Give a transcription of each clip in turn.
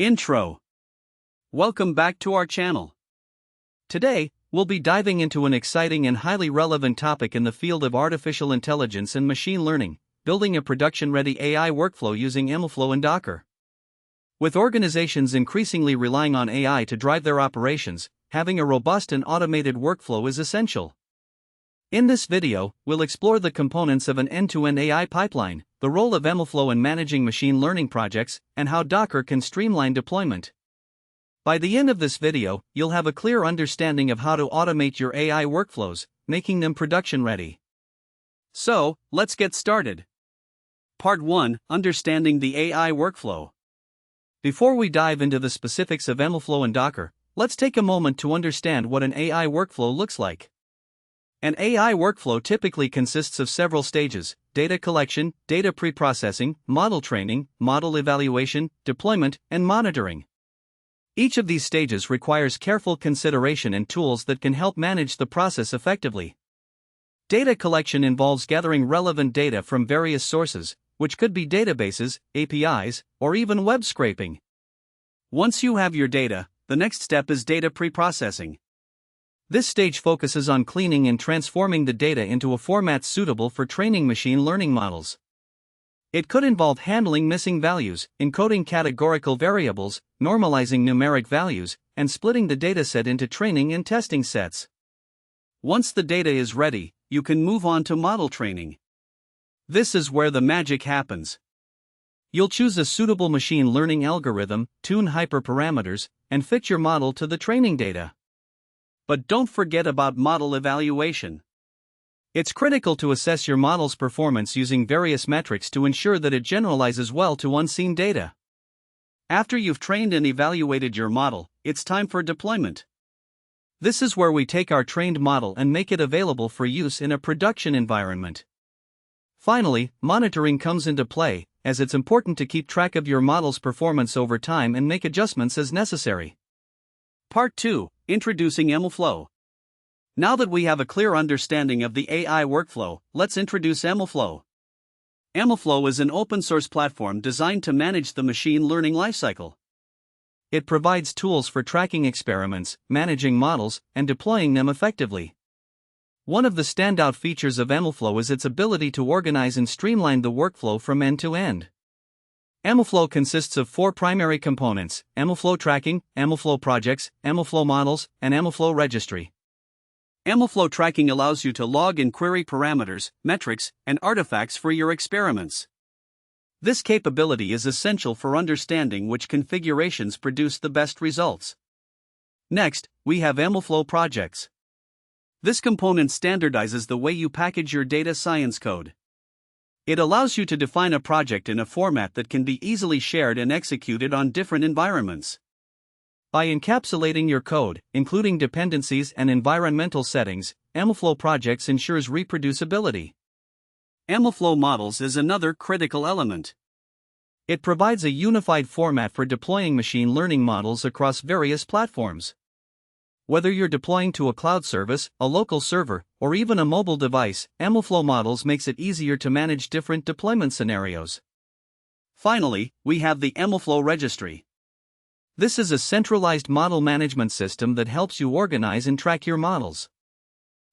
Intro. Welcome back to our channel. Today, we'll be diving into an exciting and highly relevant topic in the field of artificial intelligence and machine learning, building a production-ready AI workflow using MLflow and Docker. With organizations increasingly relying on AI to drive their operations, having a robust and automated workflow is essential. In this video, we'll explore the components of an end-to-end AI pipeline, the role of MLflow in managing machine learning projects, and how Docker can streamline deployment. By the end of this video, you'll have a clear understanding of how to automate your AI workflows, making them production-ready. So, let's get started. Part 1: Understanding the AI workflow. Before we dive into the specifics of MLflow and Docker, let's take a moment to understand what an AI workflow looks like. An AI workflow typically consists of several stages: data collection, data preprocessing, model training, model evaluation, deployment, and monitoring. Each of these stages requires careful consideration and tools that can help manage the process effectively. Data collection involves gathering relevant data from various sources, which could be databases, APIs, or even web scraping. Once you have your data, the next step is data preprocessing. This stage focuses on cleaning and transforming the data into a format suitable for training machine learning models. It could involve handling missing values, encoding categorical variables, normalizing numeric values, and splitting the dataset into training and testing sets. Once the data is ready, you can move on to model training. This is where the magic happens. You'll choose a suitable machine learning algorithm, tune hyperparameters, and fit your model to the training data. But don't forget about model evaluation. It's critical to assess your model's performance using various metrics to ensure that it generalizes well to unseen data. After you've trained and evaluated your model, it's time for deployment. This is where we take our trained model and make it available for use in a production environment. Finally, monitoring comes into play, as it's important to keep track of your model's performance over time and make adjustments as necessary. Part 2: Introducing MLflow. Now that we have a clear understanding of the AI workflow, let's introduce MLflow. MLflow is an open-source platform designed to manage the machine learning lifecycle. It provides tools for tracking experiments, managing models, and deploying them effectively. One of the standout features of MLflow is its ability to organize and streamline the workflow from end to end. MLflow consists of 4 primary components: MLflow Tracking, MLflow Projects, MLflow Models, and MLflow Registry. MLflow Tracking allows you to log and query parameters, metrics, and artifacts for your experiments. This capability is essential for understanding which configurations produce the best results. Next, we have MLflow Projects. This component standardizes the way you package your data science code. It allows you to define a project in a format that can be easily shared and executed on different environments. By encapsulating your code, including dependencies and environmental settings, MLflow Projects ensures reproducibility. MLflow Models is another critical element. It provides a unified format for deploying machine learning models across various platforms. Whether you're deploying to a cloud service, a local server, or even a mobile device, MLflow Models makes it easier to manage different deployment scenarios. Finally, we have the MLflow Registry. This is a centralized model management system that helps you organize and track your models.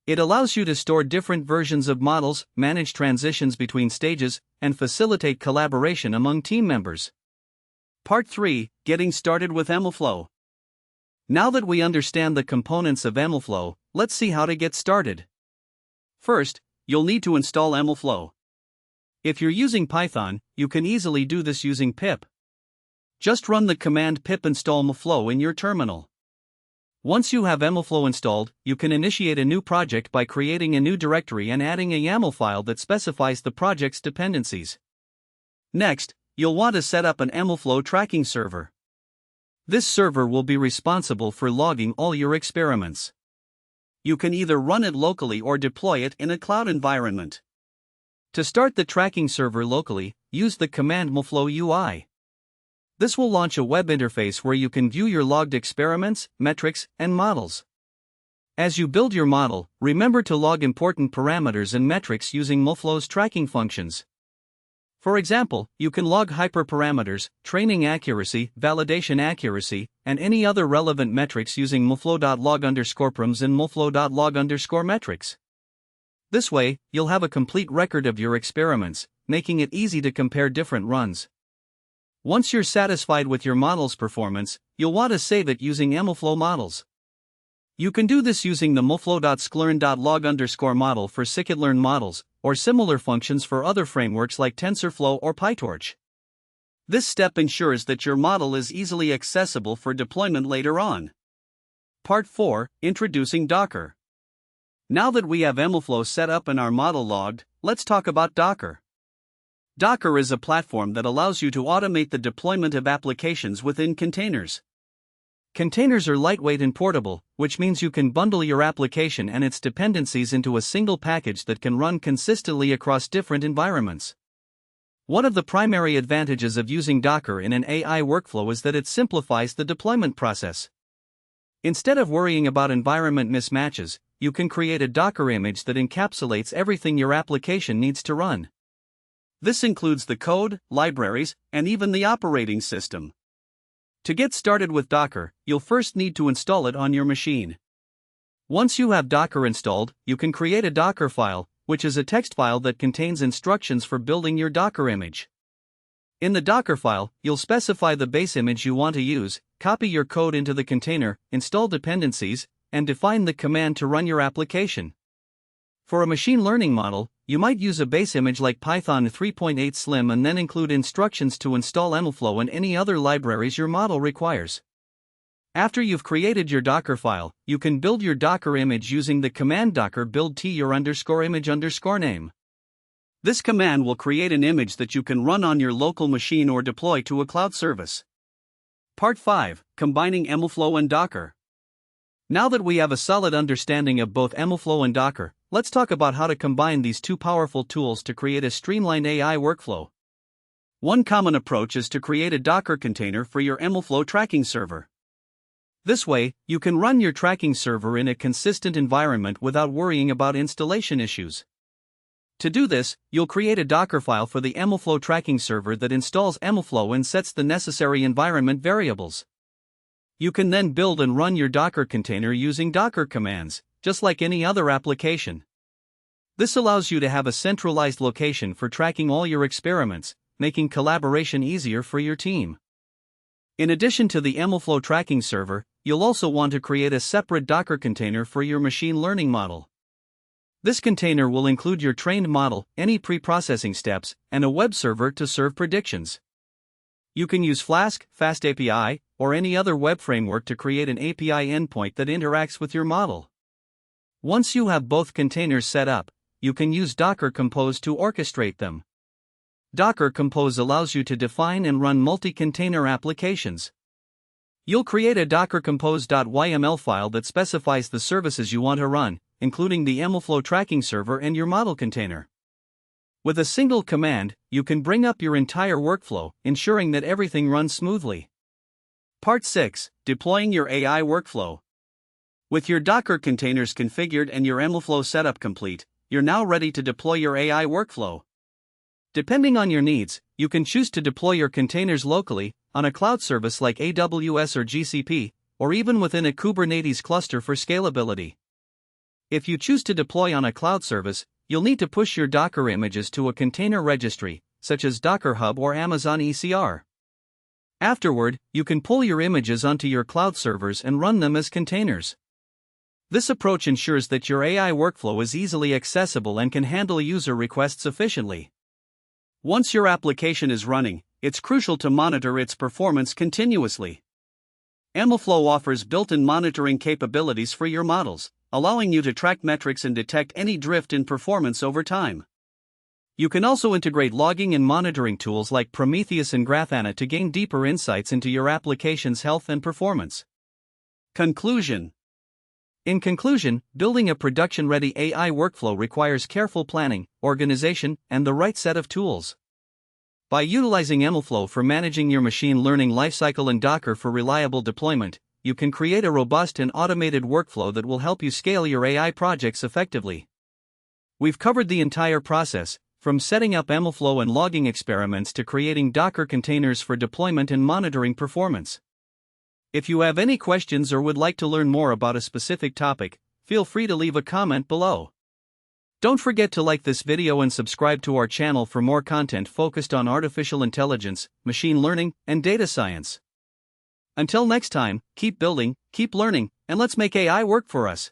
It allows you to store different versions of models, manage transitions between stages, and facilitate collaboration among team members. Part 3: Getting started with MLflow. Now that we understand the components of MLflow, let's see how to get started. First, you'll need to install MLflow. If you're using Python, you can easily do this using pip. Just run the command pip install MLflow in your terminal. Once you have MLflow installed, you can initiate a new project by creating a new directory and adding a YAML file that specifies the project's dependencies. Next, you'll want to set up an MLflow tracking server. This server will be responsible for logging all your experiments. You can either run it locally or deploy it in a cloud environment. To start the tracking server locally, use the command MLflow UI. This will launch a web interface where you can view your logged experiments, metrics, and models. As you build your model, remember to log important parameters and metrics using MLflow's tracking functions. For example, you can log hyperparameters, training accuracy, validation accuracy, and any other relevant metrics using MLflow.log_params and MLflow.log_metrics. This way, you'll have a complete record of your experiments, making it easy to compare different runs. Once you're satisfied with your model's performance, you'll want to save it using MLflow models. You can do this using the MLflow.sklearn.log_model for scikit-learn models, or similar functions for other frameworks like TensorFlow or PyTorch. This step ensures that your model is easily accessible for deployment later on. Part 4, Introducing Docker. Now that we have MLflow set up and our model logged, let's talk about Docker. Docker is a platform that allows you to automate the deployment of applications within containers. Containers are lightweight and portable, which means you can bundle your application and its dependencies into a single package that can run consistently across different environments. One of the primary advantages of using Docker in an AI workflow is that it simplifies the deployment process. Instead of worrying about environment mismatches, you can create a Docker image that encapsulates everything your application needs to run. This includes the code, libraries, and even the operating system. To get started with Docker, you'll first need to install it on your machine. Once you have Docker installed, you can create a Docker file, which is a text file that contains instructions for building your Docker image. In the Docker file, you'll specify the base image you want to use, copy your code into the container, install dependencies, and define the command to run your application. For a machine learning model, you might use a base image like Python 3.8 Slim and then include instructions to install MLflow and any other libraries your model requires. After you've created your Docker file, you can build your Docker image using the command docker build your_image_name. This command will create an image that you can run on your local machine or deploy to a cloud service. Part 5, Combining MLflow and Docker. Now that we have a solid understanding of both MLflow and Docker, let's talk about how to combine these two powerful tools to create a streamlined AI workflow. One common approach is to create a Docker container for your MLflow tracking server. This way, you can run your tracking server in a consistent environment without worrying about installation issues. To do this, you'll create a Docker file for the MLflow tracking server that installs MLflow and sets the necessary environment variables. You can then build and run your Docker container using Docker commands, just like any other application. This allows you to have a centralized location for tracking all your experiments, making collaboration easier for your team. In addition to the MLflow tracking server, you'll also want to create a separate Docker container for your machine learning model. This container will include your trained model, any pre-processing steps, and a web server to serve predictions. You can use Flask, FastAPI, or any other web framework to create an API endpoint that interacts with your model. Once you have both containers set up, you can use Docker Compose to orchestrate them. Docker Compose allows you to define and run multi-container applications. You'll create a Docker Compose.yml file that specifies the services you want to run, including the MLflow tracking server and your model container. With a single command, you can bring up your entire workflow, ensuring that everything runs smoothly. Part 6, Deploying your AI workflow. With your Docker containers configured and your MLflow setup complete, you're now ready to deploy your AI workflow. Depending on your needs, you can choose to deploy your containers locally, on a cloud service like AWS or GCP, or even within a Kubernetes cluster for scalability. If you choose to deploy on a cloud service, you'll need to push your Docker images to a container registry, such as Docker Hub or Amazon ECR. Afterward, you can pull your images onto your cloud servers and run them as containers. This approach ensures that your AI workflow is easily accessible and can handle user requests efficiently. Once your application is running, it's crucial to monitor its performance continuously. MLflow offers built-in monitoring capabilities for your models, allowing you to track metrics and detect any drift in performance over time. You can also integrate logging and monitoring tools like Prometheus and Grafana to gain deeper insights into your application's health and performance. Conclusion. In conclusion, building a production-ready AI workflow requires careful planning, organization, and the right set of tools. By utilizing MLflow for managing your machine learning lifecycle and Docker for reliable deployment, you can create a robust and automated workflow that will help you scale your AI projects effectively. We've covered the entire process, from setting up MLflow and logging experiments to creating Docker containers for deployment and monitoring performance. If you have any questions or would like to learn more about a specific topic, feel free to leave a comment below. Don't forget to like this video and subscribe to our channel for more content focused on artificial intelligence, machine learning, and data science. Until next time, keep building, keep learning, and let's make AI work for us.